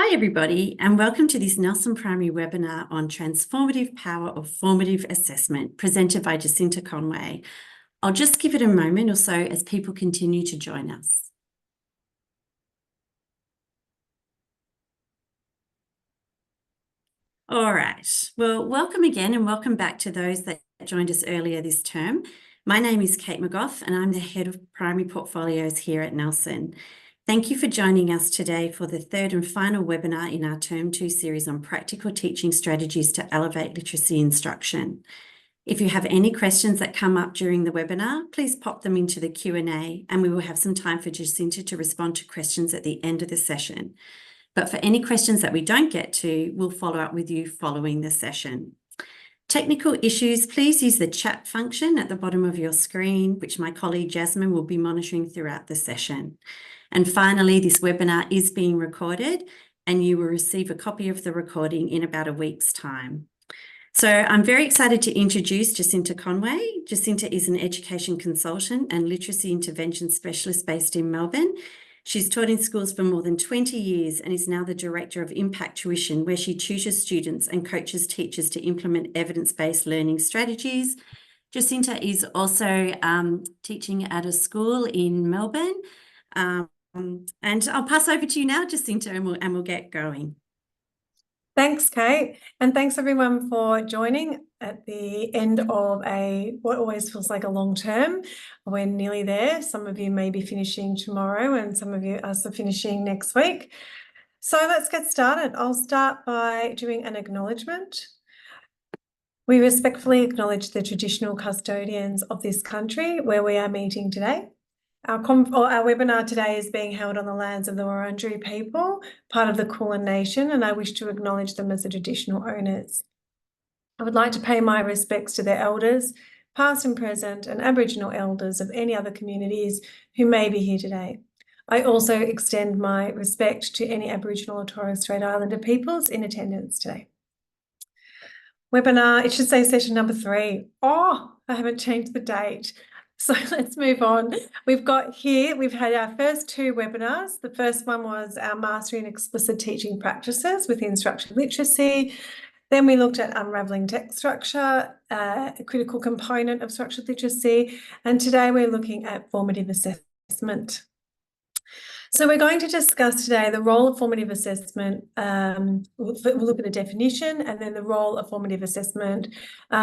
Hi everybody, and welcome to this Nelson Primary webinar on transformative power of formative assessment presented by Jacinta Conway. I'll just give it a moment or so as people continue to join us. All right, well, welcome again and welcome back to those that joined us earlier this term. My name is Kate McGough and I'm the Head of Primary Portfolios here at Nelson. Thank you for joining us today for the third and final webinar in our Term 2 series on practical teaching strategies to elevate literacy instruction. If you have any questions that come up during the webinar, please pop them into the Q&A and we will have some time for Jacinta to respond to questions at the end of the session. But for any questions that we don't get to, we'll follow up with you following the session. Technical issues, please use the chat function at the bottom of your screen, which my colleague Jasmine will be monitoring throughout the session. And finally, this webinar is being recorded and you will receive a copy of the recording in about a week's time. So I'm very excited to introduce Jacinta Conway. Jacinta is an education consultant and literacy intervention specialist based in Melbourne. She's taught in schools for more than 20 years and is now the Director of Impact Tuition, where she tutors students and coaches teachers to implement evidence-based learning strategies. Jacinta is also teaching at a school in Melbourne. And I'll pass over to you now, Jacinta, and we'll get going. Thanks, Kate, and thanks everyone for joining at the end of what always feels like a long term. We're nearly there. Some of you may be finishing tomorrow and some of you are finishing next week. So let's get started. I'll start by doing an acknowledgement. We respectfully acknowledge the traditional custodians of this country where we are meeting today. Our webinar today is being held on the lands of the Wurundjeri people, part of the Kulin Nation, and I wish to acknowledge them as the traditional owners. I would like to pay my respects to their elders, past and present, and Aboriginal elders of any other communities who may be here today. I also extend my respect to any Aboriginal or Torres Strait Islander peoples in attendance today. Webinar, it should say session number 3. Oh, I haven't changed the date. So let's move on. We've had our first 2 webinars. The first one was our Mastering Explicit Teaching Practices within Structured Literacy. Then we looked at unravelling text structure, a critical component of structured literacy. And today we're looking at formative assessment. So we're going to discuss today the role of formative assessment. We'll look at a definition and then the role of formative assessment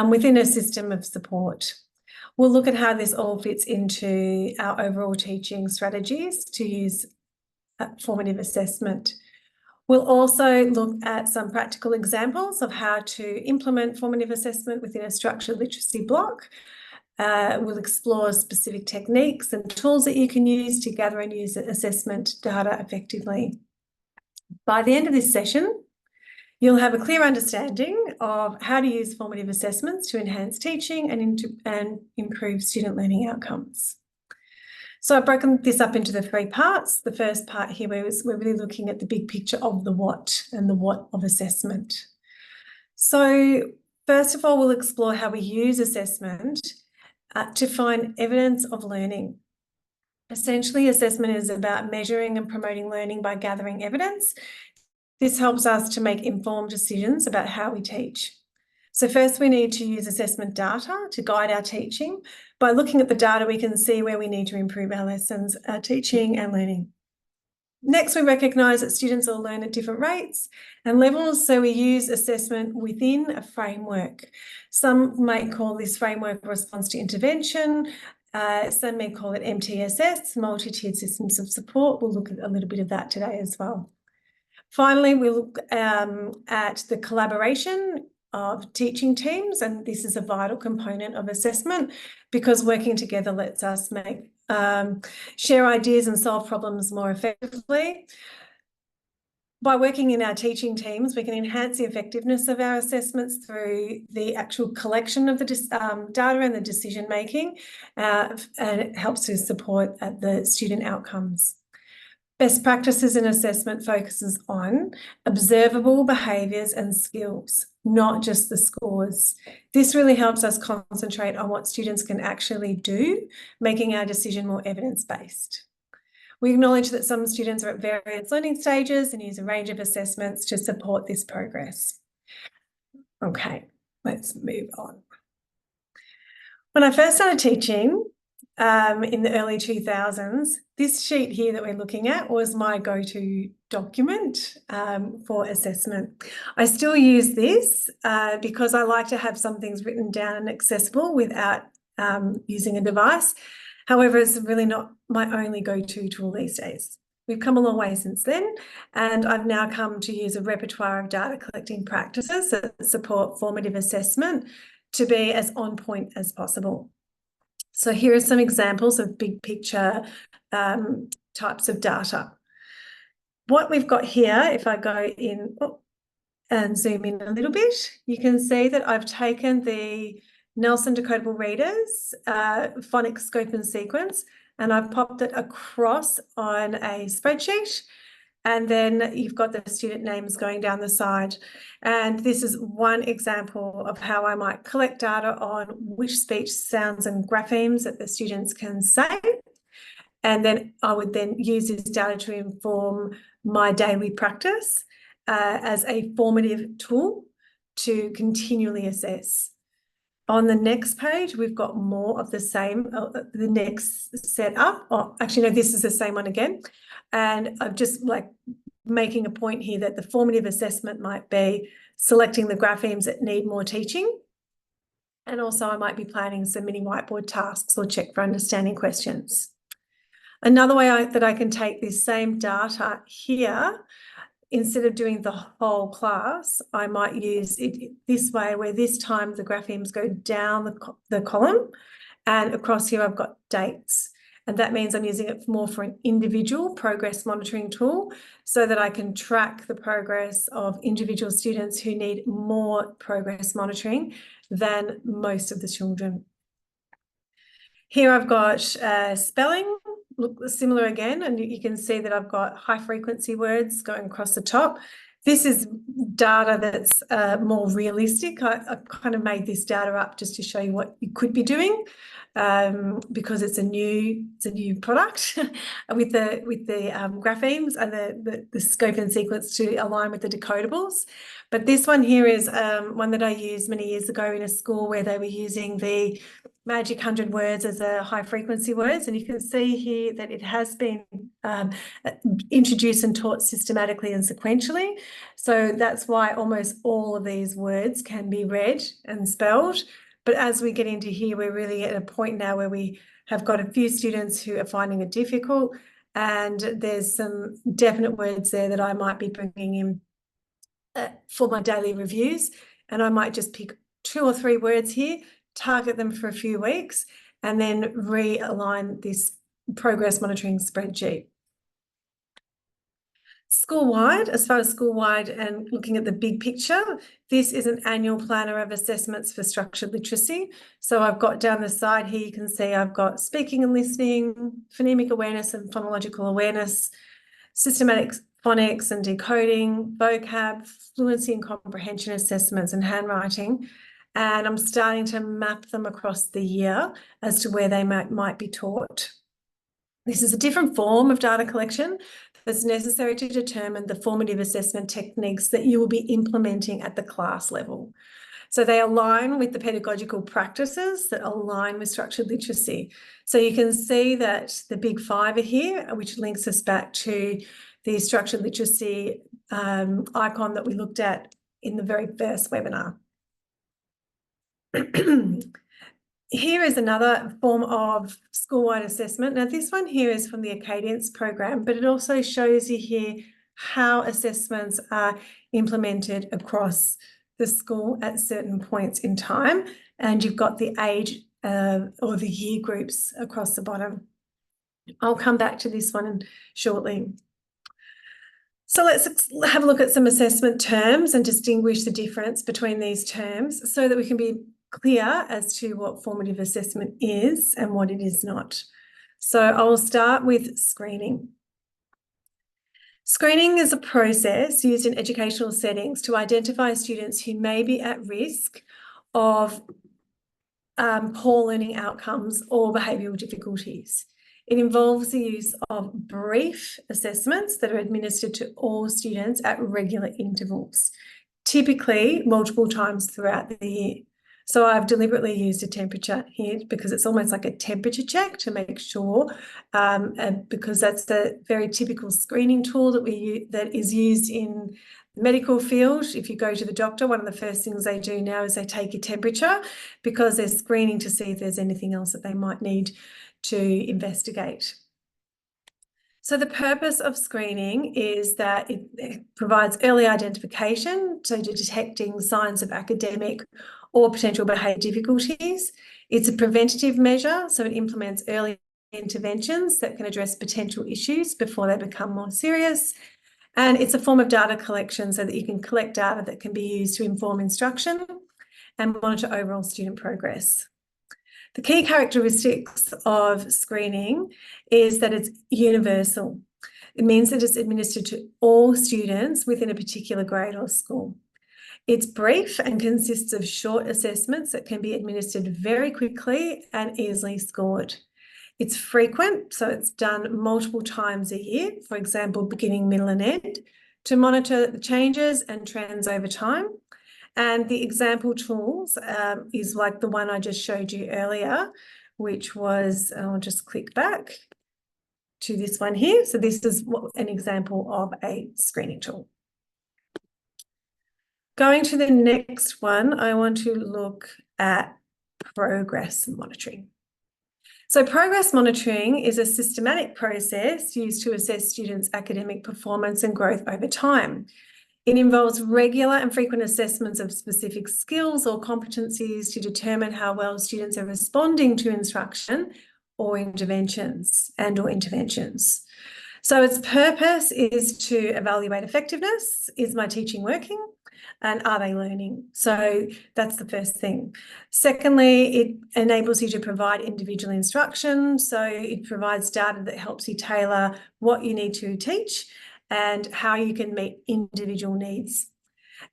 within a system of support. We'll look at how this all fits into our overall teaching strategies to use formative assessment. We'll also look at some practical examples of how to implement formative assessment within a structured literacy block. We'll explore specific techniques and tools that you can use to gather and use assessment data effectively. By the end of this session, you'll have a clear understanding of how to use formative assessments to enhance teaching and improve student learning outcomes. So I've broken this up into the 3 parts. The first part here we're really looking at the big picture of the what and the what of assessment. So first of all, we'll explore how we use assessment to find evidence of learning. Essentially, assessment is about measuring and promoting learning by gathering evidence. This helps us to make informed decisions about how we teach. So first we need to use assessment data to guide our teaching. By looking at the data, we can see where we need to improve our lessons, our teaching and learning. Next, we recognise that students all learn at different rates and levels, so we use assessment within a framework. Some might call this framework a response to intervention. Some may call it MTSS, multi-tiered systems of support. We'll look at a little bit of that today as well. Finally, we'll look at the collaboration of teaching teams, and this is a vital component of assessment because working together lets us share ideas and solve problems more effectively. By working in our teaching teams, we can enhance the effectiveness of our assessments through the actual collection of the data and the decision making, and it helps to support the student outcomes. Best practices in assessment focuses on observable behaviours and skills, not just the scores. This really helps us concentrate on what students can actually do, making our decision more evidence-based. We acknowledge that some students are at various learning stages and use a range of assessments to support this progress. Okay, let's move on. When I first started teaching in the early 2000s, this sheet here that we're looking at was my go-to document for assessment. I still use this because I like to have some things written down and accessible without using a device. However, it's really not my only go-to tool these days. We've come a long way since then, and I've now come to use a repertoire of data collecting practices that support formative assessment to be as on point as possible. So here are some examples of big picture types of data. What we've got here, if I go in and zoom in a little bit, you can see that I've taken the Nelson Decodable Readers phonics scope and sequence, and I've popped it across on a spreadsheet. And then you've got the student names going down the side. And this is one example of how I might collect data on which speech sounds and graphemes that the students can say. And then I would then use this data to inform my daily practice as a formative tool to continually assess. On the next page, we've got more of the same, the next setup. Oh, actually, no, this is the same one again. And I'm just like making a point here that the formative assessment might be selecting the graphemes that need more teaching. And also I might be planning some mini whiteboard tasks or check for understanding questions. Another way that I can take this same data here, instead of doing the whole class, I might use it this way, where this time the graphemes go down the column, and across here I've got dates. And that means I'm using it more for an individual progress monitoring tool so that I can track the progress of individual students who need more progress monitoring than most of the children. Here I've got spelling, look similar again, and you can see that I've got high frequency words going across the top. This is data that's more realistic. I kind of made this data up just to show you what you could be doing because it's a new product with the graphemes and the scope and sequence to align with the decodables. But this one here is one that I used many years ago in a school where they were using the magic 100 words as a high frequency words, and you can see here that it has been introduced and taught systematically and sequentially. So that's why almost all of these words can be read and spelled. But as we get into here, we're really at a point now where we have got a few students who are finding it difficult, and there's some definite words there that I might be bringing in for my daily reviews, and I might just pick 2 or 3 words here, target them for a few weeks, and then realign this progress monitoring spreadsheet. School-wide, as far as school-wide and looking at the big picture, this is an annual planner of assessments for structured literacy. So I've got down the side here, you can see I've got speaking and listening, phonemic awareness and phonological awareness, systematic phonics and decoding, vocab, fluency and comprehension assessments and handwriting. And I'm starting to map them across the year as to where they might be taught. This is a different form of data collection that's necessary to determine the formative assessment techniques that you will be implementing at the class level. So they align with the pedagogical practices that align with structured literacy. So you can see that the big 5 are here, which links us back to the structured literacy icon that we looked at in the very first webinar. Here is another form of school-wide assessment. Now, this one here is from the Acadience program, but it also shows you here how assessments are implemented across the school at certain points in time. And you've got the age or the year groups across the bottom. I'll come back to this one shortly. So let's have a look at some assessment terms and distinguish the difference between these terms so that we can be clear as to what formative assessment is and what it is not. So I will start with screening. Screening is a process used in educational settings to identify students who may be at risk of poor learning outcomes or behavioural difficulties. It involves the use of brief assessments that are administered to all students at regular intervals, typically multiple times throughout the year. So I've deliberately used a temperature here because it's almost like a temperature check to make sure, because that's a very typical screening tool that is used in the medical field. If you go to the doctor, one of the first things they do now is they take your temperature because they're screening to see if there's anything else that they might need to investigate. So the purpose of screening is that it provides early identification, so detecting signs of academic or potential behaviour difficulties. It's a preventative measure, so it implements early interventions that can address potential issues before they become more serious. And it's a form of data collection so that you can collect data that can be used to inform instruction and monitor overall student progress. The key characteristics of screening is that it's universal. It means that it's administered to all students within a particular grade or school. It's brief and consists of short assessments that can be administered very quickly and easily scored. It's frequent, so it's done multiple times a year, for example, beginning, middle and end, to monitor the changes and trends over time. And the example tools is like the one I just showed you earlier, which was, I'll just click back to this one here. So this is an example of a screening tool. Going to the next one, I want to look at progress monitoring. So progress monitoring is a systematic process used to assess students' academic performance and growth over time. It involves regular and frequent assessments of specific skills or competencies to determine how well students are responding to instruction or interventions. So its purpose is to evaluate effectiveness. Is my teaching working? And are they learning? So that's the first thing. Secondly, it enables you to provide individual instruction. So it provides data that helps you tailor what you need to teach and how you can meet individual needs.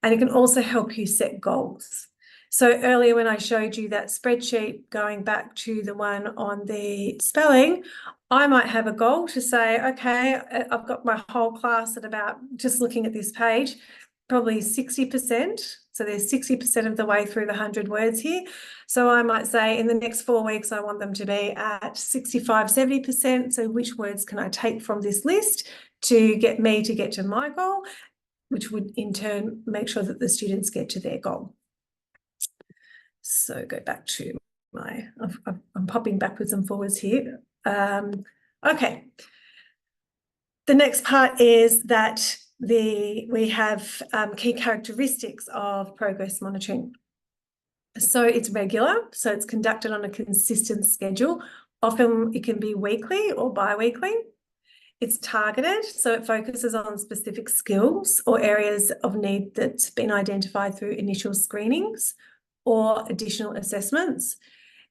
And it can also help you set goals. So earlier when I showed you that spreadsheet, going back to the one on the spelling, I might have a goal to say, okay, I've got my whole class at about, just looking at this page, probably 60%. So there's 60% of the way through the 100 words here. So I might say in the next 4 weeks, I want them to be at 65, 70%. So which words can I take from this list to get to my goal, which would in turn make sure that the students get to their goal. So go back to I'm popping backwards and forwards here. Okay. The next part is that we have key characteristics of progress monitoring. So it's regular, so it's conducted on a consistent schedule. Often it can be weekly or bi-weekly. It's targeted, so it focuses on specific skills or areas of need that's been identified through initial screenings or additional assessments.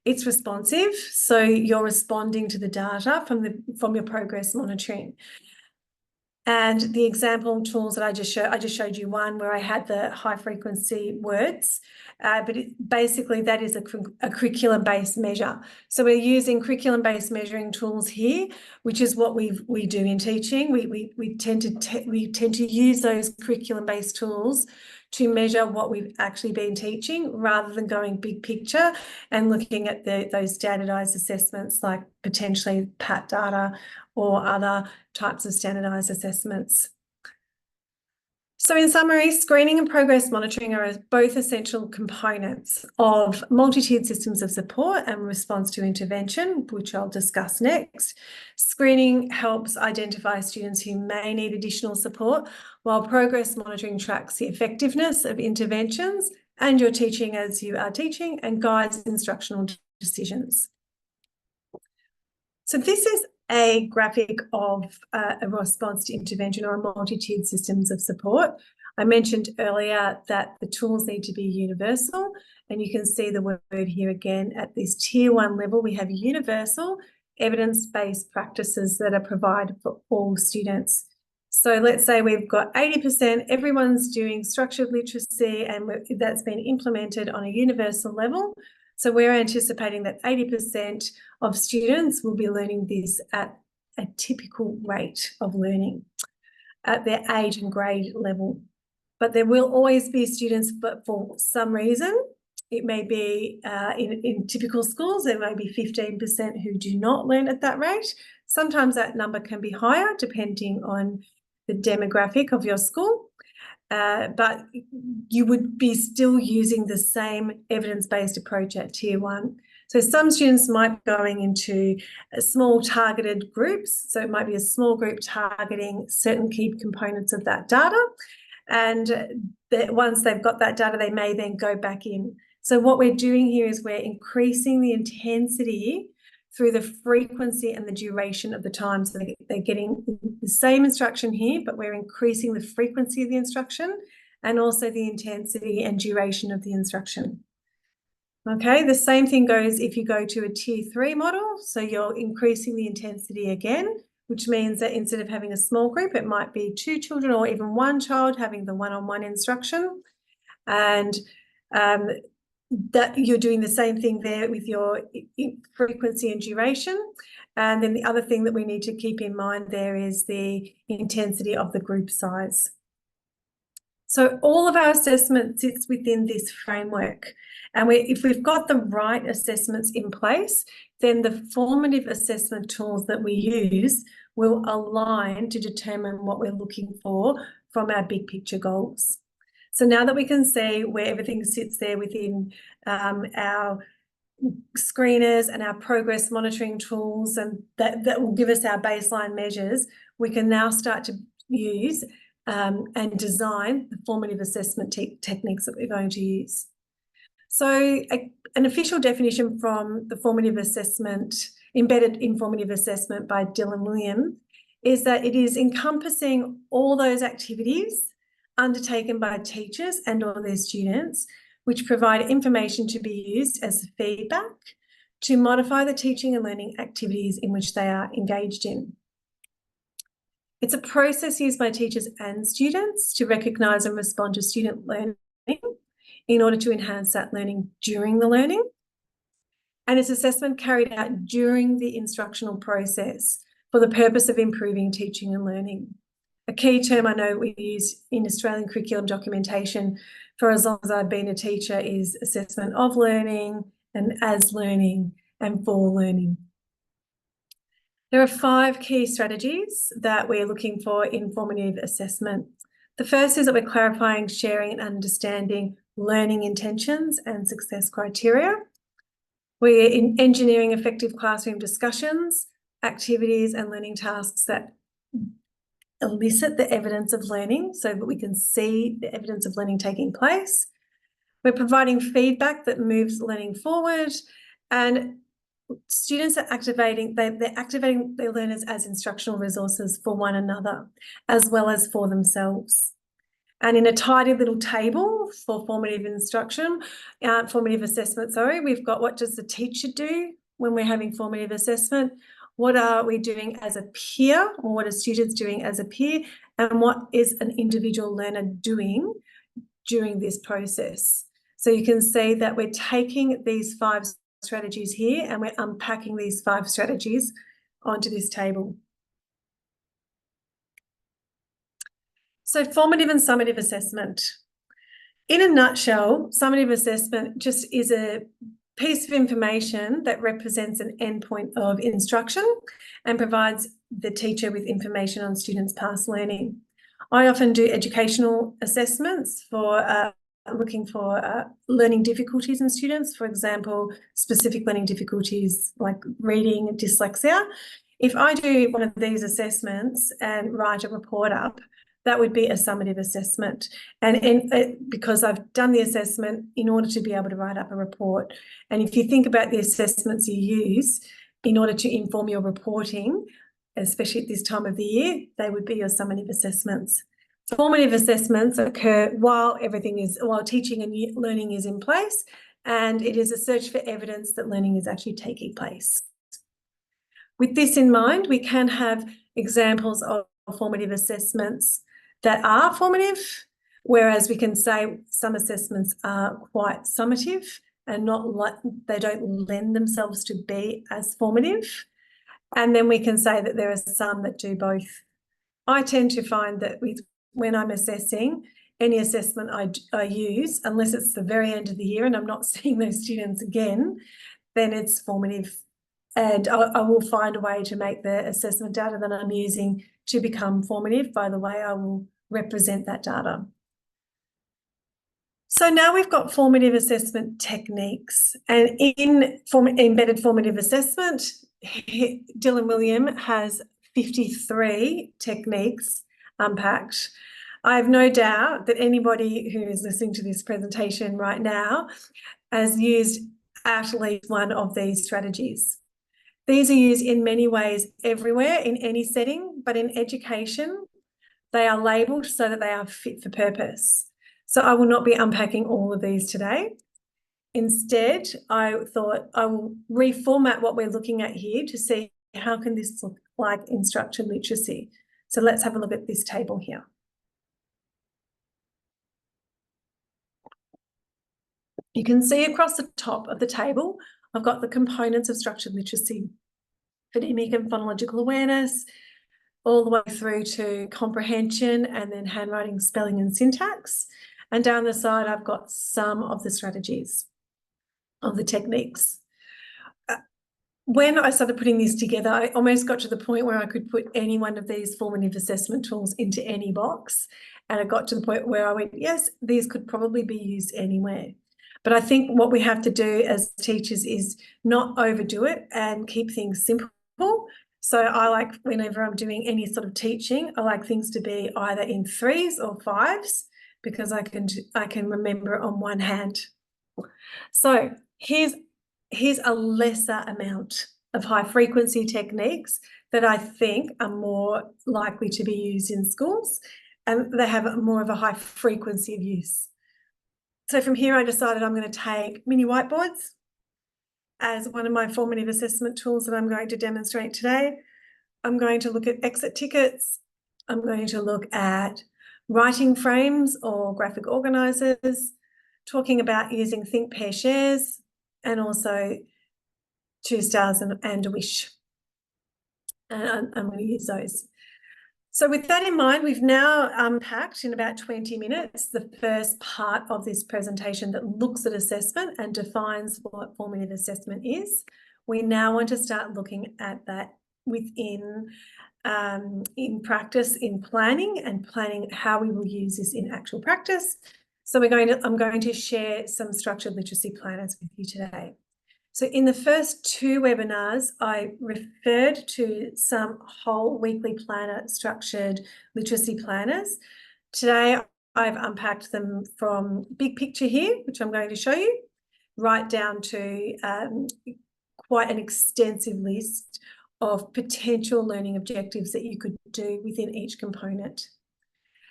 It's responsive, so you're responding to the data from your progress monitoring. And the example tools that I just showed you one where I had the high frequency words, but basically that is a curriculum-based measure. So we're using curriculum-based measuring tools here, which is what we do in teaching. We tend to use those curriculum-based tools to measure what we've actually been teaching rather than going big picture and looking at those standardised assessments like potentially PAT data or other types of standardised assessments. So in summary, screening and progress monitoring are both essential components of multi-tiered systems of support and response to intervention, which I'll discuss next. Screening helps identify students who may need additional support, while progress monitoring tracks the effectiveness of interventions and your teaching as you are teaching and guides instructional decisions. So this is a graphic of a response to intervention or a multi-tiered systems of support. I mentioned earlier that the tools need to be universal, and you can see the word here again at this tier 1 level. We have universal evidence-based practices that are provided for all students. So let's say we've got 80%, everyone's doing structured literacy and that's been implemented on a universal level. So we're anticipating that 80% of students will be learning this at a typical rate of learning at their age and grade level. But there will always be students, but for some reason, it may be in typical schools, there may be 15% who do not learn at that rate. Sometimes that number can be higher depending on the demographic of your school. But you would be still using the same evidence-based approach at Tier 1. So some students might be going into small targeted groups. So it might be a small group targeting certain key components of that data. And once they've got that data, they may then go back in. So what we're doing here is we're increasing the intensity through the frequency and the duration of the time. So they're getting the same instruction here, but we're increasing the frequency of the instruction and also the intensity and duration of the instruction. Okay, the same thing goes if you go to a Tier 3 model. So you're increasing the intensity again, which means that instead of having a small group, it might be 2 children or even 1 child having the one-on-one instruction. And that you're doing the same thing there with your frequency and duration. And then the other thing that we need to keep in mind there is the intensity of the group size. So all of our assessment sits within this framework. And if we've got the right assessments in place, then the formative assessment tools that we use will align to determine what we're looking for from our big picture goals. So now that we can see where everything sits there within our screeners and our progress monitoring tools, and that will give us our baseline measures, we can now start to use and design the formative assessment techniques that we're going to use. So an official definition from the formative assessment, embedded in formative assessment by Dylan William, is that it is encompassing all those activities undertaken by teachers and or their students, which provide information to be used as feedback to modify the teaching and learning activities in which they are engaged in. It's a process used by teachers and students to recognise and respond to student learning in order to enhance that learning during the learning. And it's assessment carried out during the instructional process for the purpose of improving teaching and learning. A key term I know we use in Australian curriculum documentation for as long as I've been a teacher is assessment of learning and as learning and for learning. There are 5 key strategies that we're looking for in formative assessment. The first is that we're clarifying, sharing and understanding learning intentions and success criteria. We're engineering effective classroom discussions, activities and learning tasks that elicit the evidence of learning so that we can see the evidence of learning taking place. We're providing feedback that moves learning forward, and students are activating their learners as instructional resources for one another as well as for themselves. And in a tidy little table for formative assessment, we've got what does the teacher do when we're having formative assessment, what are we doing as a peer, or what are students doing as a peer, and what is an individual learner doing during this process. So you can see that we're taking these 5 strategies here and we're unpacking these 5 strategies onto this table. So formative and summative assessment. In a nutshell, summative assessment just is a piece of information that represents an endpoint of instruction and provides the teacher with information on students' past learning. I often do educational assessments for looking for learning difficulties in students, for example, specific learning difficulties like reading and dyslexia. If I do one of these assessments and write a report up, that would be a summative assessment. And because I've done the assessment in order to be able to write up a report. And if you think about the assessments you use in order to inform your reporting, especially at this time of the year, they would be your summative assessments. Formative assessments occur while teaching and learning is in place, and it is a search for evidence that learning is actually taking place. With this in mind, we can have examples of formative assessments that are formative, whereas we can say some assessments are quite summative and they don't lend themselves to be as formative. And then we can say that there are some that do both. I tend to find that when I'm assessing, any assessment I use, unless it's the very end of the year and I'm not seeing those students again, then it's formative. And I will find a way to make the assessment data that I'm using to become formative by the way I will represent that data. So now we've got formative assessment techniques, and in embedded formative assessment, Dylan William has 53 techniques unpacked. I have no doubt that anybody who is listening to this presentation right now has used at least one of these strategies. These are used in many ways everywhere in any setting, but in education, they are labelled so that they are fit for purpose. So I will not be unpacking all of these today. Instead, I thought I will reformat what we're looking at here to see how can this look like in structured literacy. So let's have a look at this table here. You can see across the top of the table, I've got the components of structured literacy: phonemic and phonological awareness, all the way through to comprehension, and then handwriting, spelling and syntax. And down the side, I've got some of the strategies of the techniques. When I started putting this together, I almost got to the point where I could put any one of these formative assessment tools into any box. And I got to the point where I went, yes, these could probably be used anywhere. But I think what we have to do as teachers is not overdo it and keep things simple. So I like, whenever I'm doing any sort of teaching, I like things to be either in 3s or 5s, because I can remember on one hand. So here's a lesser amount of high frequency techniques that I think are more likely to be used in schools, and they have more of a high frequency of use. So from here, I decided I'm going to take mini whiteboards as one of my formative assessment tools that I'm going to demonstrate today. I'm going to look at exit tickets. I'm going to look at writing frames or graphic organisers, talking about using think, pair, shares, and also 2 stars and a wish. And I'm going to use those. So with that in mind, we've now unpacked in about 20 minutes the first part of this presentation that looks at assessment and defines what formative assessment is. We now want to start looking at that within in practice, in planning, and planning how we will use this in actual practice. So I'm going to share some structured literacy planners with you today. So in the first 2 webinars, I referred to some whole weekly planner structured literacy planners. Today, I've unpacked them from big picture here, which I'm going to show you, right down to quite an extensive list of potential learning objectives that you could do within each component.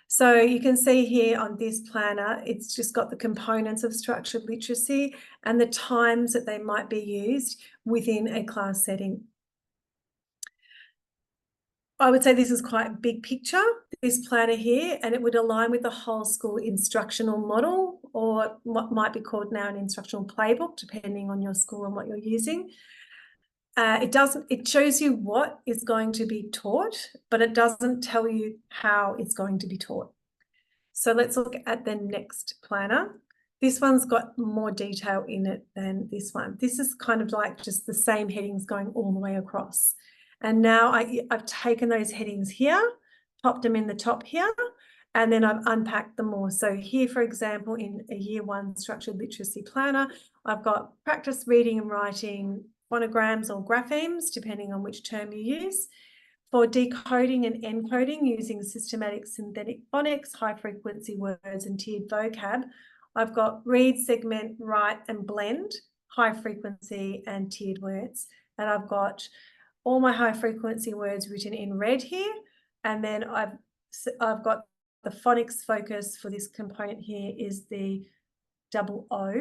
So you can see here on this planner, it's just got the components of structured literacy and the times that they might be used within a class setting. I would say this is quite big picture, this planner here, and it would align with the whole school instructional model, or what might be called now an instructional playbook, depending on your school and what you're using. It shows you what is going to be taught, but it doesn't tell you how it's going to be taught. So let's look at the next planner. This one's got more detail in it than this one. This is kind of like just the same headings going all the way across. And now I've taken those headings here, popped them in the top here, and then I've unpacked them more. So here, for example, in a Year 1 structured literacy planner, I've got practice reading and writing phonograms or graphemes, depending on which term you use. For decoding and encoding using systematic synthetic phonics, high frequency words and tiered vocab, I've got read, segment, write and blend, high frequency and tiered words. And I've got all my high frequency words written in red here. And then I've got the phonics focus for this component here is the double O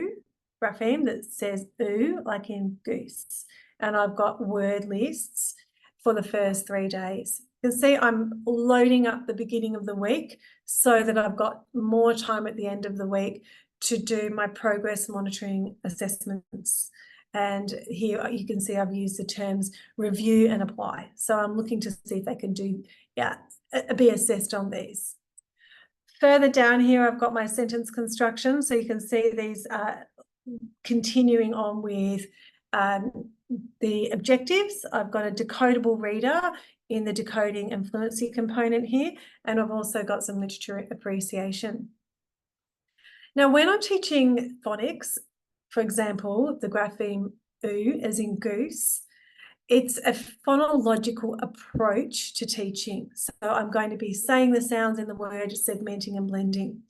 grapheme that says oo, like in goose. And I've got word lists for the first 3 days. You can see I'm loading up the beginning of the week so that I've got more time at the end of the week to do my progress monitoring assessments. And here you can see I've used the terms review and apply. So I'm looking to see if they can be assessed on these. Further down here, I've got my sentence construction. So you can see these continuing on with the objectives. I've got a decodable reader in the decoding and fluency component here, and I've also got some literature appreciation. Now, when I'm teaching phonics, for example, the grapheme oo, as in goose, it's a phonological approach to teaching. So I'm going to be saying the sounds in the word, segmenting and blending.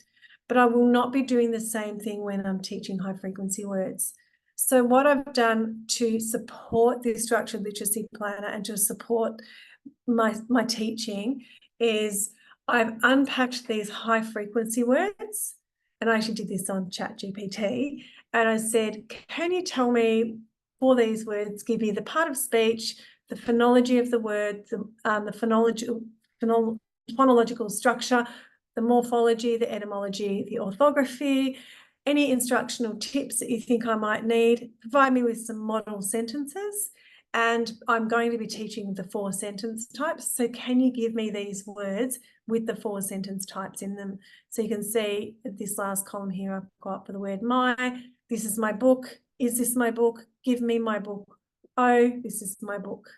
But I will not be doing the same thing when I'm teaching high frequency words. So what I've done to support the structured literacy planner and to support my teaching is I've unpacked these high frequency words, and I actually did this on ChatGPT, and I said, can you tell me for these words, give me the part of speech, the phonology of the word, the phonological structure, the morphology, the etymology, the orthography, any instructional tips that you think I might need. Provide me with some model sentences, and I'm going to be teaching the 4 sentence types. So can you give me these words with the 4 sentence types in them? So you can see this last column here I've got for the word my, this is my book, is this my book, give me my book, oh, this is my book.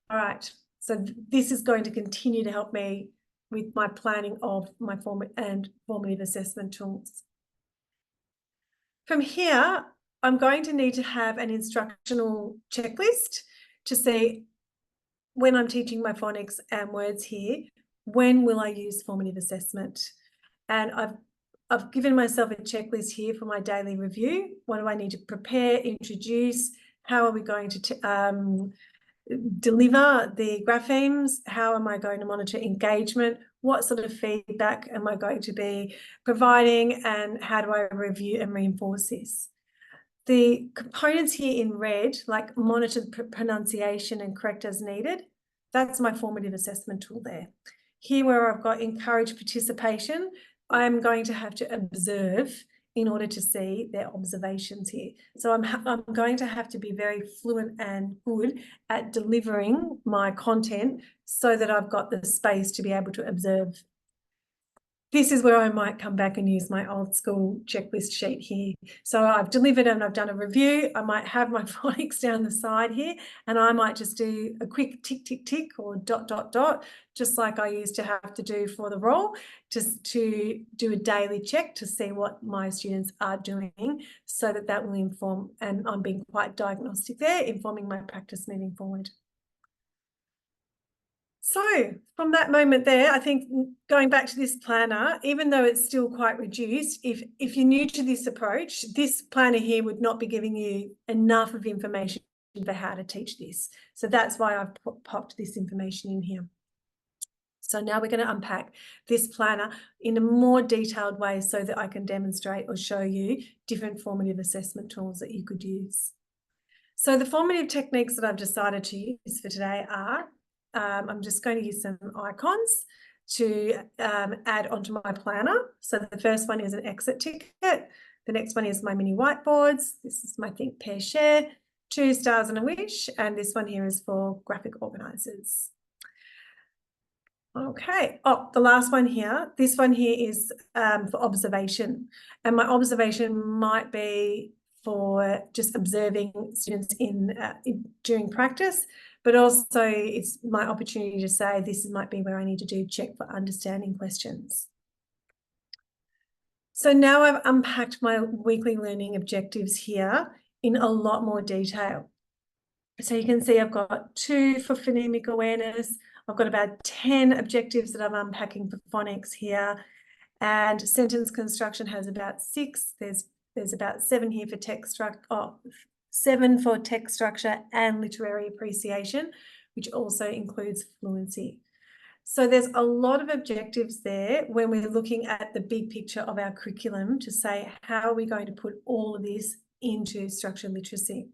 All right, so this is going to continue to help me with my planning of my formative assessment tools. From here, I'm going to need to have an instructional checklist to see when I'm teaching my phonics and words here, when will I use formative assessment? And I've given myself a checklist here for my daily review. What do I need to prepare, introduce? How are we going to deliver the graphemes? How am I going to monitor engagement? What sort of feedback am I going to be providing? And how do I review and reinforce this? The components here in red, like monitor pronunciation and correct as needed, that's my formative assessment tool there. Here where I've got encourage participation, I'm going to have to observe in order to see their observations here. So I'm going to have to be very fluent and good at delivering my content so that I've got the space to be able to observe. This is where I might come back and use my old school checklist sheet here. So I've delivered and I've done a review. I might have my phonics down the side here, and I might just do a quick tick, tick, tick, or dot, dot, dot, just like I used to have to do for the role, just to do a daily check to see what my students are doing, so that will inform, and I'm being quite diagnostic there, informing my practice moving forward. So from that moment there, I think going back to this planner, even though it's still quite reduced, if you're new to this approach, this planner here would not be giving you enough of information for how to teach this. So that's why I've popped this information in here. So now we're going to unpack this planner in a more detailed way so that I can demonstrate or show you different formative assessment tools that you could use. So the formative techniques that I've decided to use for today are, I'm just going to use some icons to add onto my planner. So the first one is an exit ticket. The next one is my mini whiteboards. This is my think, pair, share, 2 stars and a wish. And this one here is for graphic organizers. Okay. Oh, the last one here. This one here is for observation. And my observation might be for just observing students during practice, but also it's my opportunity to say this might be where I need to do check for understanding questions. So now I've unpacked my weekly learning objectives here in a lot more detail. So you can see I've got 2 for phonemic awareness. I've got about 10 objectives that I'm unpacking for phonics here. And sentence construction has about 6. There's about 7 here for text structure. 7 for text structure and literary appreciation, which also includes fluency. So there's a lot of objectives there when we're looking at the big picture of our curriculum to say, how are we going to put all of this into structured literacy?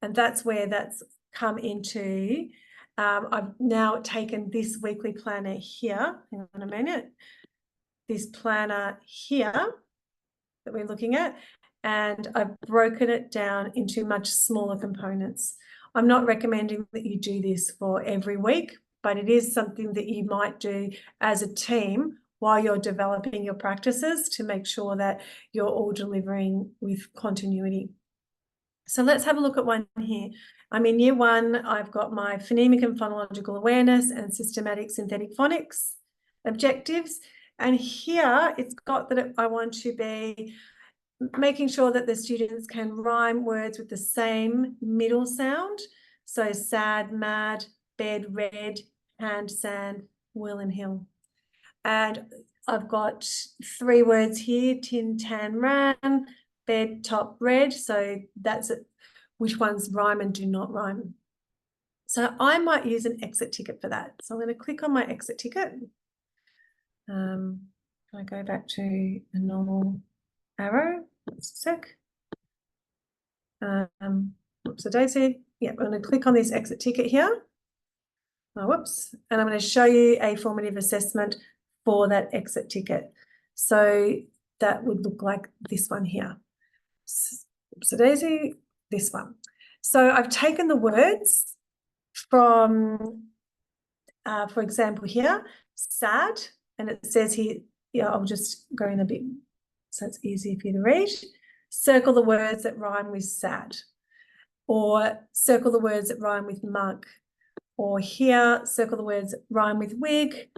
And that's where that's come into. I've now taken this weekly planner here. Hang on a minute. This planner here. that we're looking at, and I've broken it down into much smaller components. I'm not recommending that you do this for every week, but it is something that you might do as a team while you're developing your practices to make sure that you're all delivering with continuity. So let's have a look at one here. I'm in year 1. I've got my phonemic and phonological awareness and systematic synthetic phonics objectives. And here it's got that I want to be making sure that the students can rhyme words with the same middle sound. So sad, mad, bed, red, hand, sand, will and hill. And I've got 3 words here: tin, tan, ran, bed, top, red. So that's it, which ones rhyme and do not rhyme. So I might use an exit ticket for that. So I'm going to click on my exit ticket. Can I go back to a normal arrow? Just a sec. Oops, a daisy. Yeah, I'm going to click on this exit ticket here. Oh, whoops. And I'm going to show you a formative assessment for that exit ticket. So that would look like this one here. Oops, a daisy, this one. So I've taken the words from, for example, here, sad, and it says here, yeah, I'll just go in a bit so it's easier for you to read. Circle the words that rhyme with sad, or circle the words that rhyme with mug, or here, circle the words that rhyme with wig,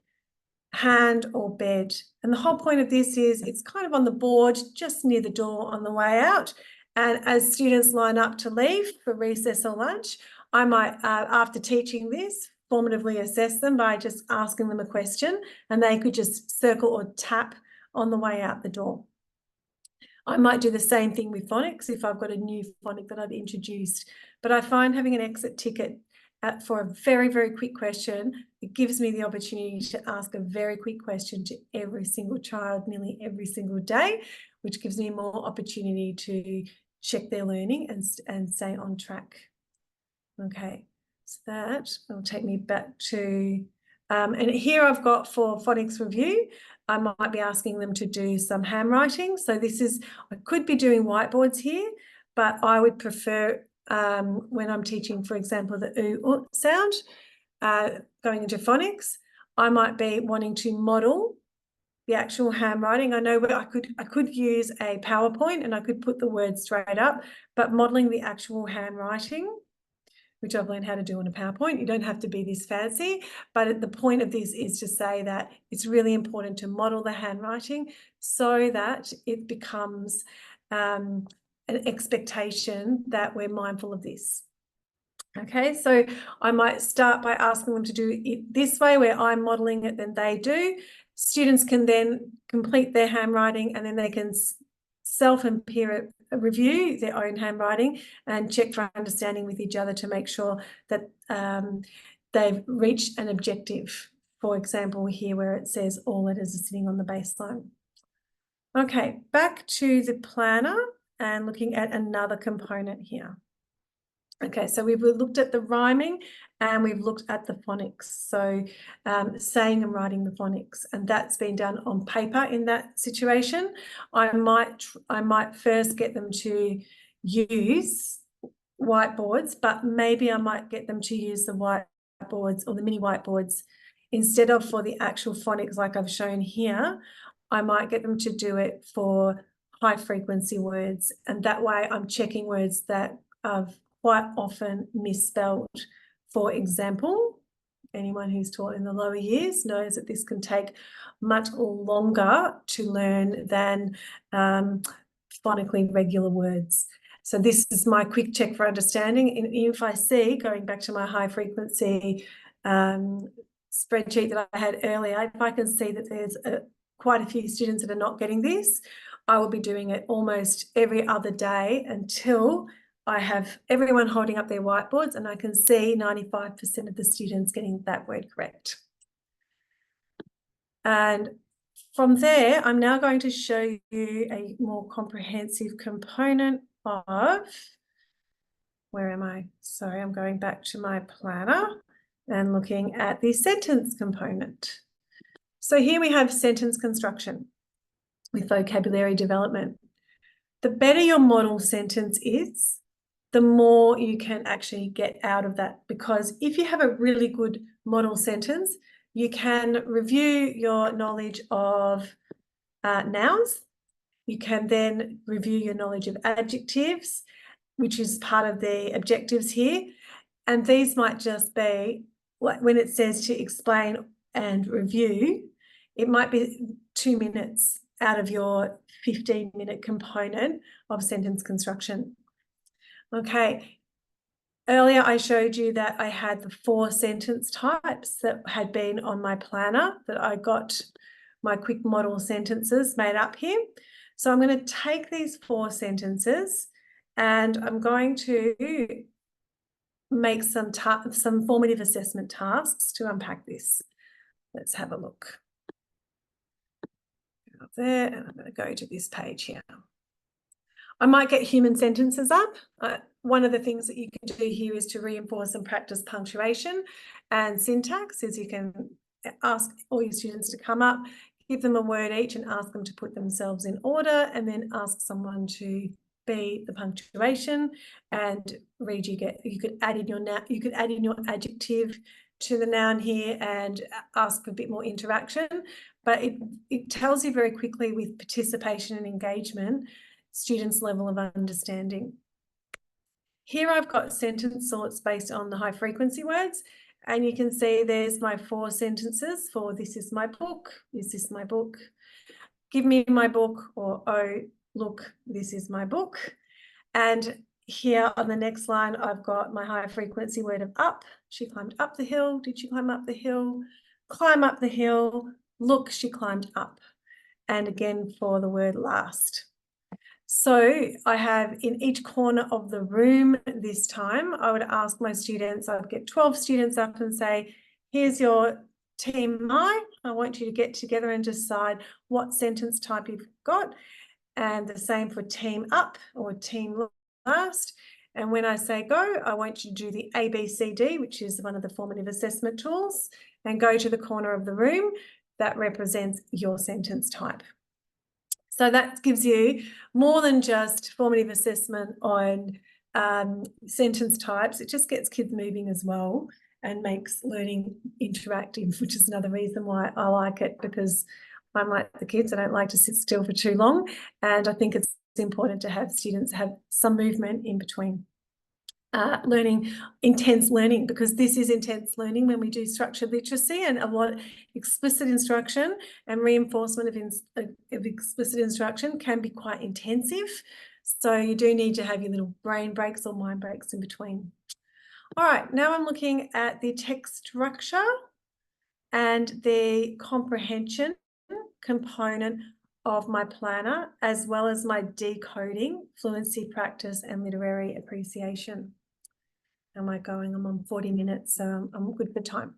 hand, or bed. And the whole point of this is it's kind of on the board just near the door on the way out. And as students line up to leave for recess or lunch, I might, after teaching this, formatively assess them by just asking them a question, and they could just circle or tap on the way out the door. I might do the same thing with phonics if I've got a new phonic that I've introduced, but I find having an exit ticket for a very, very quick question, it gives me the opportunity to ask a very quick question to every single child nearly every single day, which gives me more opportunity to check their learning and stay on track. Okay, so that will take me back to, and here I've got for phonics review, I might be asking them to do some handwriting. So this is, I could be doing whiteboards here, but I would prefer when I'm teaching, for example, the oo sound, going into phonics, I might be wanting to model the actual handwriting. I know I could use a PowerPoint and I could put the words straight up, but modeling the actual handwriting, which I've learned how to do on a PowerPoint. You don't have to be this fancy, but the point of this is to say that it's really important to model the handwriting so that it becomes an expectation that we're mindful of this. Okay, so I might start by asking them to do it this way, where I'm modeling it, then they do. Students can then complete their handwriting and then they can self and peer review their own handwriting and check for understanding with each other to make sure that they've reached an objective. For example, here where it says all letters are sitting on the baseline. Okay, back to the planner and looking at another component here. Okay, so we've looked at the rhyming and we've looked at the phonics. So saying and writing the phonics, and that's been done on paper in that situation. I might first get them to use whiteboards, but maybe I might get them to use the whiteboards or the mini whiteboards instead of for the actual phonics like I've shown here. I might get them to do it for high frequency words, and that way I'm checking words that I've quite often misspelled. For example, anyone who's taught in the lower years knows that this can take much longer to learn than phonically regular words. So this is my quick check for understanding. And if I see, going back to my high frequency spreadsheet that I had earlier, if I can see that there's quite a few students that are not getting this, I will be doing it almost every other day until I have everyone holding up their whiteboards and I can see 95% of the students getting that word correct. And from there, I'm now going to show you a more comprehensive component of, where am I? Sorry, I'm going back to my planner and looking at the sentence component. So here we have sentence construction with vocabulary development. the better your model sentence is, the more you can actually get out of that. Because if you have a really good model sentence, you can review your knowledge of nouns. You can then review your knowledge of adjectives, which is part of the objectives here. And these might just be, like when it says to explain and review, it might be 2 minutes out of your 15-minute component of sentence construction. Okay. Earlier, I showed you that I had the 4 sentence types that had been on my planner, that I got my quick model sentences made up here. So I'm going to take these 4 sentences and I'm going to make some formative assessment tasks to unpack this. Let's have a look. Up there, and I'm going to go to this page here. I might get human sentences up. One of the things that you can do here is to reinforce and practice punctuation and syntax, is you can ask all your students to come up, give them a word each and ask them to put themselves in order, and then ask someone to be the punctuation and read. You could add in your adjective to the noun here and ask for a bit more interaction, but it tells you very quickly with participation and engagement students' level of understanding. Here I've got sentence sorts based on the high frequency words, and you can see there's my 4 sentences for this is my book, is this my book, give me my book, or oh, look, this is my book. And here on the next line, I've got my high frequency word of up. She climbed up the hill. Did she climb up the hill? Climb up the hill. Look, she climbed up. And again for the word last. So I have in each corner of the room this time, I would ask my students, I'd get 12 students up and say, here's your team I want you to get together and decide what sentence type you've got. And the same for team up or team last. And when I say go, I want you to do the ABCD, which is one of the formative assessment tools, and go to the corner of the room that represents your sentence type. So that gives you more than just formative assessment on sentence types. It just gets kids moving as well and makes learning interactive, which is another reason why I like it, because I'm like the kids, I don't like to sit still for too long. And I think it's important to have students have some movement in between. Intense learning, because this is intense learning when we do structured literacy, and a lot of explicit instruction and reinforcement of explicit instruction can be quite intensive. So you do need to have your little brain breaks or mind breaks in between. All right, now I'm looking at the text structure and the comprehension component of my planner, as well as my decoding, fluency practice and literary appreciation. Am I going? I'm on 40 minutes, so I'm good for time.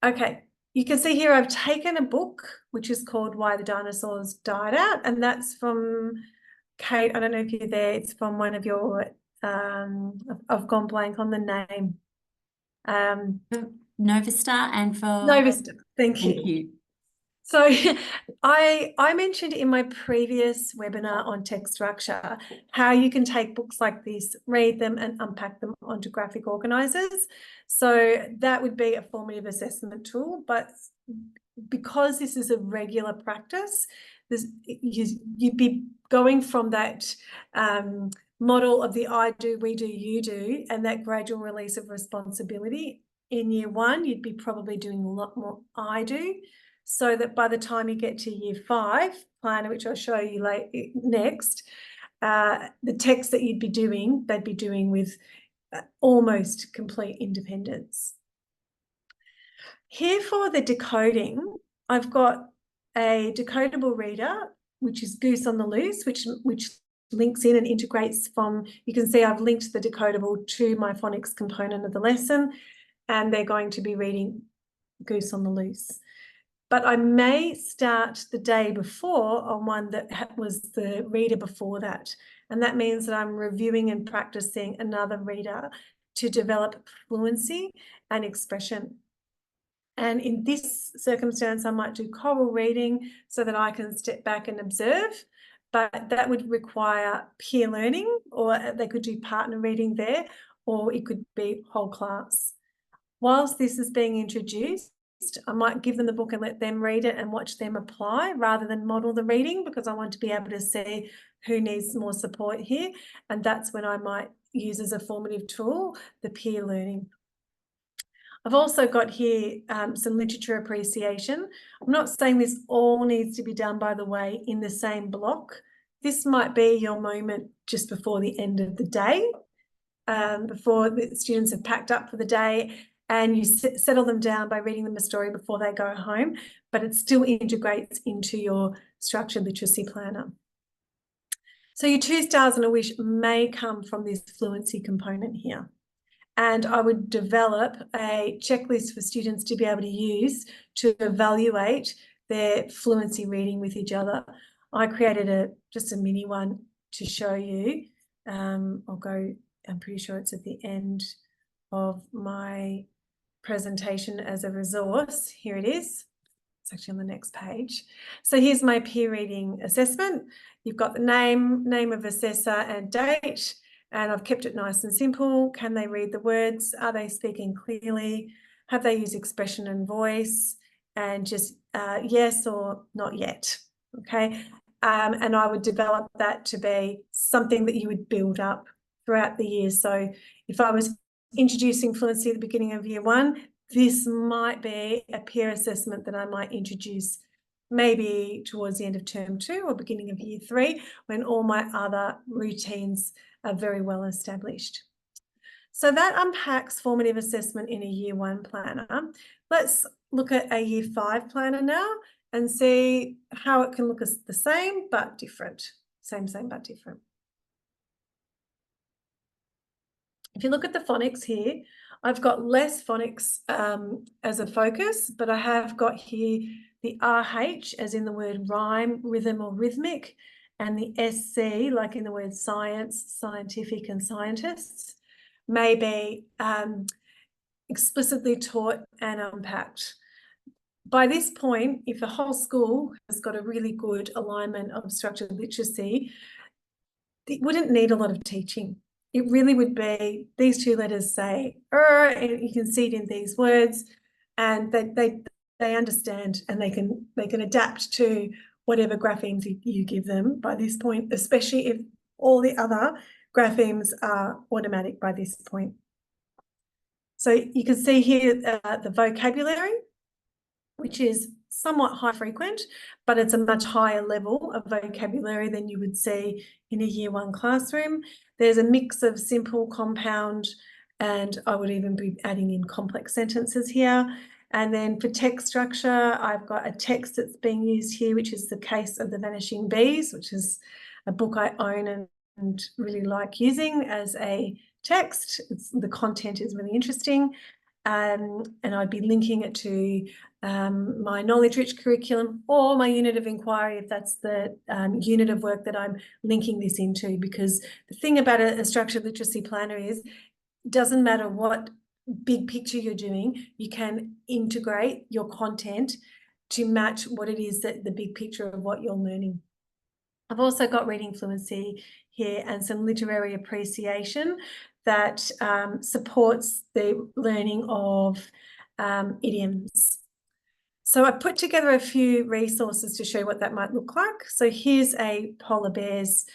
Okay, you can see here I've taken a book which is called Why the Dinosaurs Died Out, and that's from Kate. I don't know if you're there. It's from one of your, I've gone blank on the name. Novista and for Novista, thank you. Thank you. So I mentioned in my previous webinar on text structure how you can take books like this, read them and unpack them onto graphic organisers. So that would be a formative assessment tool, but because this is a regular practice, you'd be going from that model of the I do, we do, you do, and that gradual release of responsibility. In year 1, you'd be probably doing a lot more I do, so that by the time you get to year 5 planner, which I'll show you next, the text that you'd be doing, they'd be doing with almost complete independence. Here for the decoding, I've got a decodable reader, which is Goose on the Loose, which links in and integrates from, you can see I've linked the decodable to my phonics component of the lesson, and they're going to be reading Goose on the Loose. But I may start the day before on one that was the reader before that. And that means that I'm reviewing and practicing another reader to develop fluency and expression. And in this circumstance, I might do choral reading so that I can step back and observe. but that would require peer learning, or they could do partner reading there, or it could be whole class. Whilst this is being introduced, I might give them the book and let them read it and watch them apply rather than model the reading, because I want to be able to see who needs more support here. And that's when I might use as a formative tool the peer learning. I've also got here some literature appreciation. I'm not saying this all needs to be done, by the way, in the same block. This might be your moment just before the end of the day, before the students have packed up for the day, and you settle them down by reading them a story before they go home, but it still integrates into your structured literacy planner. So your 2 stars and a wish may come from this fluency component here. And I would develop a checklist for students to be able to use to evaluate their fluency reading with each other. I created just a mini one to show you. I'm pretty sure it's at the end of my presentation as a resource. Here it is. It's actually on the next page. So here's my peer reading assessment. You've got the name of assessor and date. And I've kept it nice and simple. Can they read the words? Are they speaking clearly? Have they used expression and voice? And just yes or not yet, okay? And I would develop that to be something that you would build up throughout the year. So if I was introducing fluency at the beginning of year 1, this might be a peer assessment that I might introduce maybe towards the end of term 2 or beginning of year 3, when all my other routines are very well established. So that unpacks formative assessment in a year 1 planner. Let's look at a year 5 planner now and see how it can look as the same but different. Same but different. If you look at the phonics here, I've got less phonics as a focus, but I have got here the RH as in the word rhyme, rhythm or rhythmic, and the SC like in the word science, scientific and scientists, may be explicitly taught and unpacked. By this point, if the whole school has got a really good alignment of structured literacy, it wouldn't need a lot of teaching. It really would be these 2 letters say, and you can see it in these words, and they understand and they can adapt to whatever graphemes you give them by this point, especially if all the other graphemes are automatic by this point. So you can see here the vocabulary, which is somewhat high frequent, but it's a much higher level of vocabulary than you would see in a year 1 classroom. There's a mix of simple, compound, and I would even be adding in complex sentences here. And then for text structure, I've got a text that's being used here, which is The Case of the Vanishing Bees, which is a book I own and really like using as a text. The content is really interesting. And I'd be linking it to my knowledge-rich curriculum or my unit of inquiry, if that's the unit of work that I'm linking this into. Because the thing about a structured literacy planner is it doesn't matter what big picture you're doing, you can integrate your content to match what it is that the big picture of what you're learning. I've also got reading fluency here and some literary appreciation that supports the learning of idioms. So I put together a few resources to show what that might look like. So here's a polar bear's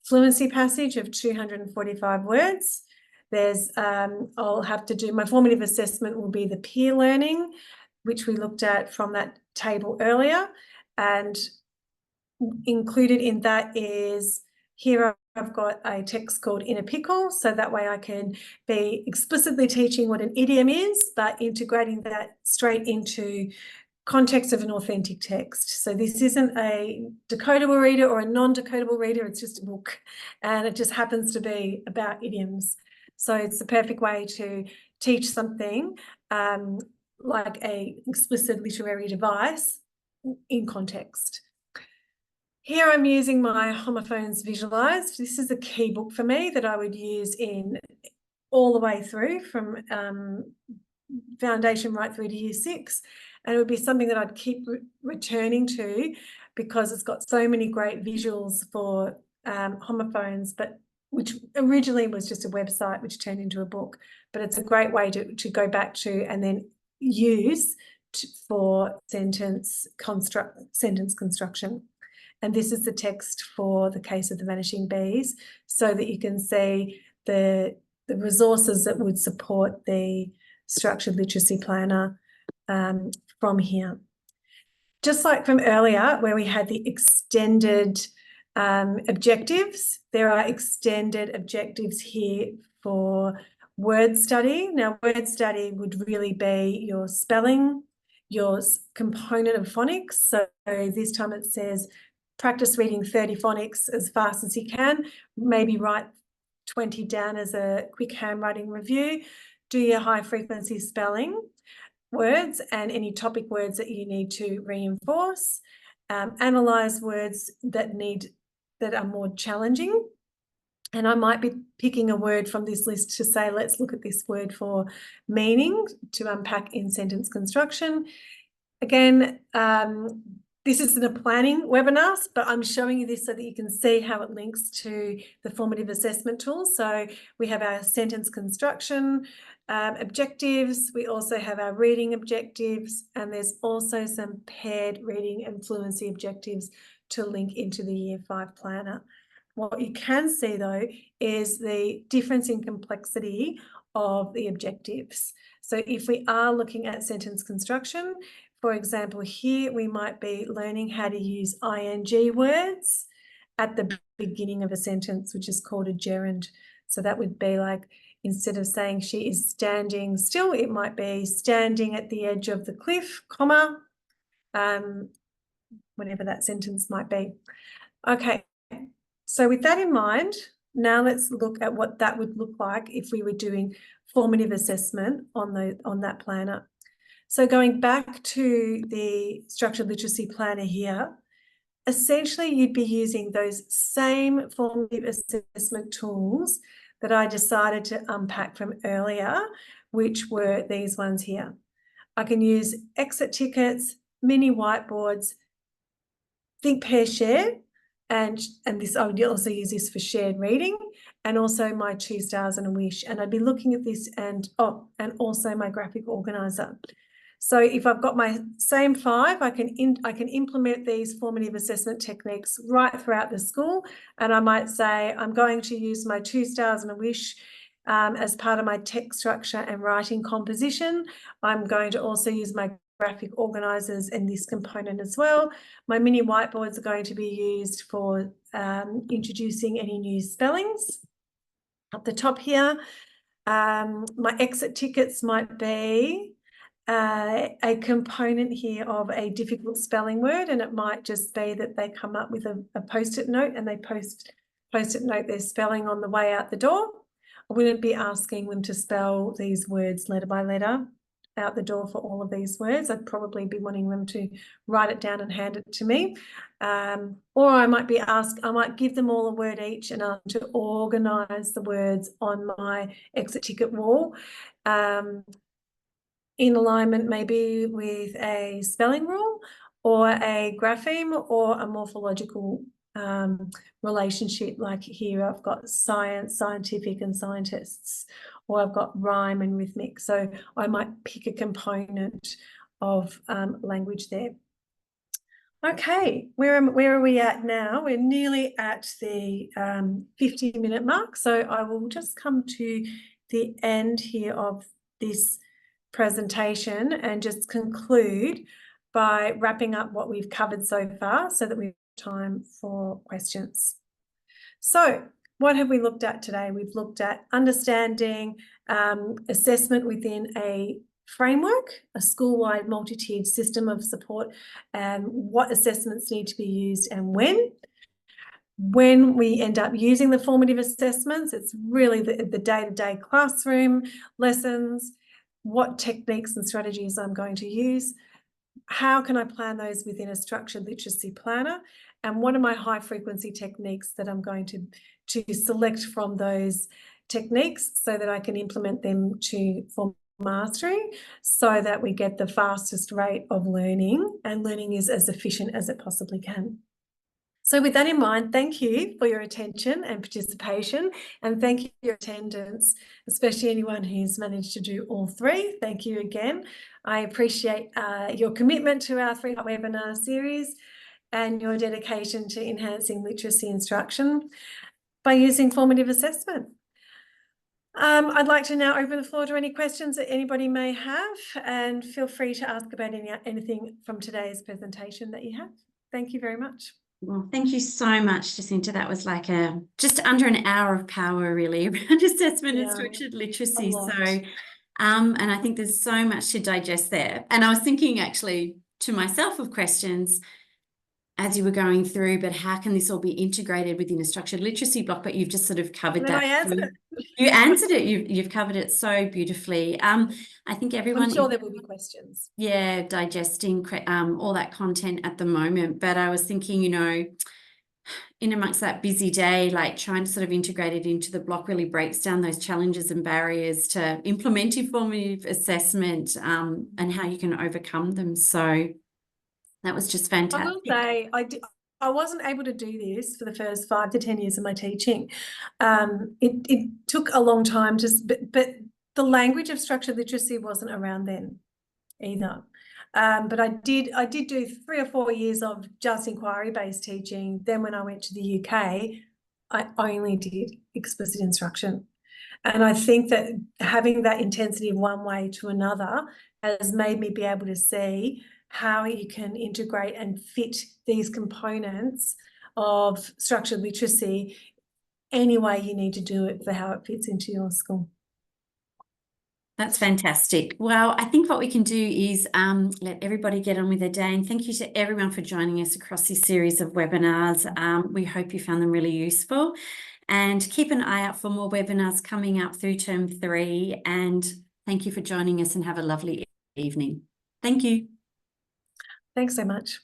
fluency passage of 245 words. There's, I'll have to do, my formative assessment will be the peer learning, which we looked at from that table earlier. And included in that is, here I've got a text called In a Pickle, so that way I can be explicitly teaching what an idiom is, but integrating that straight into context of an authentic text. So this isn't a decodable reader or a non-decodable reader, it's just a book, and it just happens to be about idioms. So it's the perfect way to teach something like a explicit literary device in context. Here I'm using my Homophones Visualised. This is a key book for me that I would use in all the way through from foundation right through to year 6. And it would be something that I'd keep returning to because it's got so many great visuals for homophones, but which originally was just a website which turned into a book. But it's a great way to go back to and then use for sentence construction. And this is the text for the case of the vanishing bees, so that you can see the resources that would support the structured literacy planner from here. Just like from earlier, where we had the extended objectives, there are extended objectives here for word study. Now, word study would really be your spelling, your component of phonics. So this time it says practice reading 30 phonics as fast as you can, maybe write 20 down as a quick handwriting review, do your high frequency spelling words and any topic words that you need to reinforce, analyze words that are more challenging. And I might be picking a word from this list to say, let's look at this word for meaning to unpack in sentence construction. Again, this isn't a planning webinar, but I'm showing you this so that you can see how it links to the formative assessment tool. So we have our sentence construction objectives. We also have our reading objectives, and there's also some paired reading and fluency objectives to link into the Year 5 planner. What you can see though is the difference in complexity of the objectives. So if we are looking at sentence construction, for example, here we might be learning how to use ing words at the beginning of a sentence, which is called a gerund. So that would be like, instead of saying she is standing still, it might be standing at the edge of the cliff, comma, whatever that sentence might be. Okay, so with that in mind, now let's look at what that would look like if we were doing formative assessment on that planner. So going back to the structured literacy planner here, essentially you'd be using those same formative assessment tools that I decided to unpack from earlier, which were these ones here. I can use exit tickets, mini whiteboards, think, pair, share, and this, I would also use this for shared reading, and also my 2 stars and a wish. And I'd be looking at this and also my graphic organizer. So if I've got my same 5, I can implement these formative assessment techniques right throughout the school. And I might say, I'm going to use my 2 stars and a wish as part of my text structure and writing composition. I'm going to also use my graphic organizers in this component as well. My mini whiteboards are going to be used for introducing any new spellings. Up the top here, my exit tickets might be a component here of a difficult spelling word, and it might just be that they come up with a post-it note and they post-it note their spelling on the way out the door. I wouldn't be asking them to spell these words letter by letter out the door for all of these words. I'd probably be wanting them to write it down and hand it to me. Or I might give them all a word each and ask them to organise the words on my exit ticket wall in alignment maybe with a spelling rule or a grapheme or a morphological relationship. Like here I've got science, scientific and scientists, or I've got rhyme and rhythmic. So I might pick a component of language there. Okay, where are we at now? We're nearly at the 50-minute mark. So I will just come to the end here of this presentation and just conclude by wrapping up what we've covered so far so that we have time for questions. So what have we looked at today? We've looked at understanding assessment within a framework, a school-wide multi-tiered system of support, and what assessments need to be used and when. When we end up using the formative assessments, it's really the day-to-day classroom lessons, what techniques and strategies I'm going to use, how can I plan those within a structured literacy planner, and what are my high frequency techniques that I'm going to select from those techniques so that I can implement them to form mastery so that we get the fastest rate of learning, and learning is as efficient as it possibly can. So with that in mind, thank you for your attention and participation, and thank you for your attendance, especially anyone who's managed to do all three. Thank you again. I appreciate your commitment to our 3-part webinar series and your dedication to enhancing literacy instruction by using formative assessment. I'd like to now open the floor to any questions that anybody may have, and feel free to ask about anything from today's presentation that you have. Thank you very much. Well, thank you so much, Jacinta. That was like just under an hour of power, really, around assessment and structured literacy. So, and I think there's so much to digest there. And I was thinking actually to myself of questions as you were going through, but how can this all be integrated within a structured literacy block? But you've just sort of covered that. I answered it. You answered it. You've covered it so beautifully. I think everyone. I'm sure there will be questions. Yeah, digesting all that content at the moment. But I was thinking, you know, in amongst that busy day, like trying to sort of integrate it into the block really breaks down those challenges and barriers to implementing formative assessment, and how you can overcome them. So that was just fantastic. I will say I wasn't able to do this for the first 5 to 10 years of my teaching. It took a long time, but the language of structured literacy wasn't around then either. But I did do 3 or 4 years of just inquiry-based teaching. Then when I went to the UK, I only did explicit instruction. And I think that having that intensity of one way to another has made me be able to see how you can integrate and fit these components of structured literacy any way you need to do it for how it fits into your school. That's fantastic. Well, I think what we can do is let everybody get on with their day. And thank you to everyone for joining us across this series of webinars. We hope you found them really useful. And keep an eye out for more webinars coming up through term 3. And thank you for joining us, and have a lovely evening. Thank you. Thanks so much.